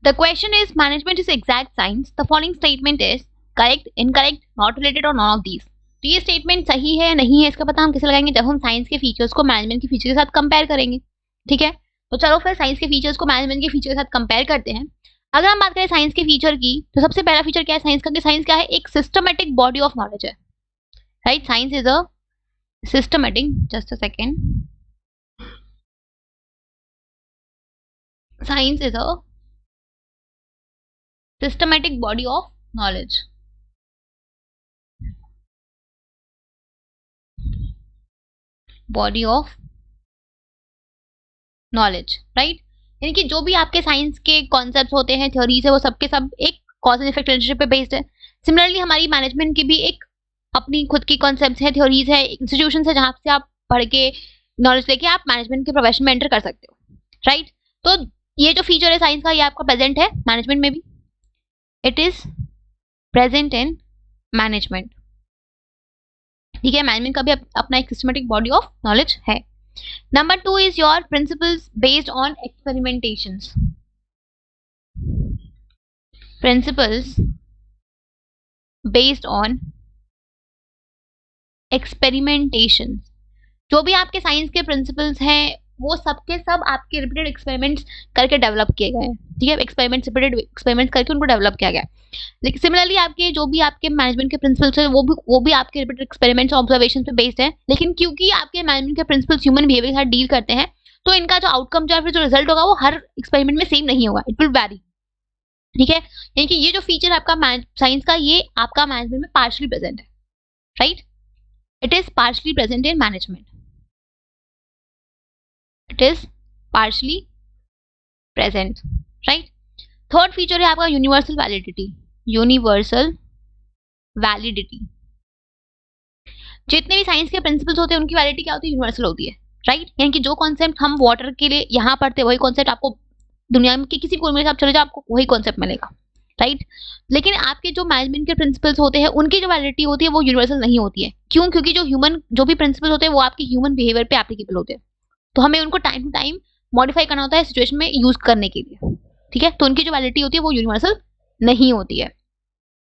The question is management is exact science, the following statement is correct, incorrect, not related और none of these. तो ये statement सही है या नहीं है इसका पता हम कैसे लगाएंगे, जब हम साइंस के फीचर्स को मैनेजमेंट के फीचर के साथ कंपेयर करेंगे। ठीक है, तो चलो फिर साइंस के फीचर्स को मैनेजमेंट के फीचर के साथ कंपेयर करते हैं। अगर हम बात करें साइंस के फीचर की, तो सबसे पहला फीचर क्या है साइंस का, कि साइंस क्या है, एक सिस्टमेटिक बॉडी ऑफ नॉलेज है। Right, science is a systematic, just a second, science is a systematic body of knowledge. Body of knowledge, right? यानी कि जो भी आपके साइंस के कॉन्सेप्ट्स होते हैं, थ्योरीज है, वो सबके सब एक कॉज एंड इफेक्ट रिलेशनशिप पे बेस्ड है। सिमिलरली हमारी मैनेजमेंट की भी एक अपनी खुद की कॉन्सेप्ट्स है, थ्योरीज है, इंस्टीट्यूशन है जहां से आप पढ़ के नॉलेज लेके आप मैनेजमेंट के प्रोफेशन में एंटर कर सकते हो। राइट, तो ये जो फीचर है साइंस का, ये आपका प्रेजेंट है मैनेजमेंट में भी। It is present in management. ठीक है, मैनेजमेंट का भी अपना एक सिस्टमेटिक बॉडी ऑफ नॉलेज है। Number 2 is your principles based on experimentations. Principles based on experimentations, जो भी आपके साइंस के प्रिंसिपल्स हैं वो सबके सब आपके रिपीटेड एक्सपेरिमेंट्स करके डेवलप किए गए हैं। ठीक है, रिपीटेड एक्सपेरिमेंट्स करके उनको डेवलप किया गया है। लेकिन सिमिलरली आपके जो भी आपके मैनेजमेंट के प्रिंसिपल्स हैं वो भी आपके रिपीटेड एक्सपेरिमेंट्स और ऑब्जर्वेशन पे बेस्ड है। लेकिन क्योंकि आपके मैनेजमेंट के प्रिंसिपल्स ह्यूमन बिहेवियर के साथ डील करते हैं, तो इनका जो आउटकम या फिर जो रिजल्ट होगा वो हर एक्सपेरिमेंट में सेम नहीं होगा, इट विल वैरी। ठीक है, यानी कि ये जो फीचर आपका साइंस का, ये आपका मैनेजमेंट में पार्शियली प्रेजेंट है। Right, it is partially present in management, it is partially present. Right, third feature है आपका यूनिवर्सल वैलिडिटी। यूनिवर्सल वैलिडिटी, जितने भी साइंस के प्रिंसिपल्स होते हैं उनकी वैलिडिटी क्या होती है, यूनिवर्सल होती है। राइट, यानी कि जो कॉन्सेप्ट हम वाटर के लिए यहाँ पढ़ते हैं वही कॉन्सेप्ट आपको दुनिया में किसी कोने में आप चले जाओ आपको वही कॉन्सेप्ट मिलेगा। राइट, लेकिन आपके जो मैनेजमेंट के प्रिंसिपल्स होते हैं उनकी जो वैलिडिटी होती है वो यूनिवर्सल नहीं होती है। क्यों? क्योंकि जो भी प्रिंसिपल्स होते हैं वो आपके ह्यूमन बिहेवियर पे एप्लीकेबल होते हैं, तो हमें उनको टाइम टू टाइम मॉडिफाई करना होता है सिचुएशन में यूज करने के लिए। ठीक है, तो उनकी जो वैलिडिटी होती है वो यूनिवर्सल नहीं होती है,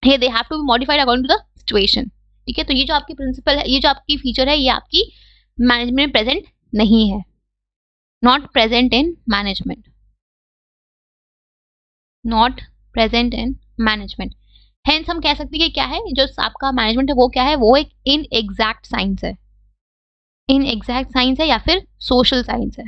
they have to be modified according to the situation. ठीक है, तो ये जो आपकी प्रिंसिपल है, ये जो आपकी फीचर है, ये आपकी मैनेजमेंट में प्रेजेंट नहीं है, not present in management, not present in management. Hence हम कह सकते हैं कि क्या है जो आपका मैनेजमेंट है वो क्या है, वो एक इनएग्जैक्ट साइंस है, इनएग्जैक्ट साइंस है या फिर सोशल साइंस है,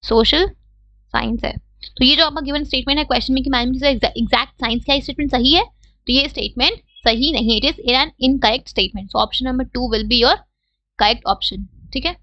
सोशल साइंस है। तो ये जो आपका गिवन स्टेटमेंट है क्वेश्चन में कि मैनेजमेंट एग्जैक्ट साइंस, क्या स्टेटमेंट सही है? तो ये स्टेटमेंट सही नहीं है, it is an incorrect statement. So option number 2 will be your correct option. ठीक है,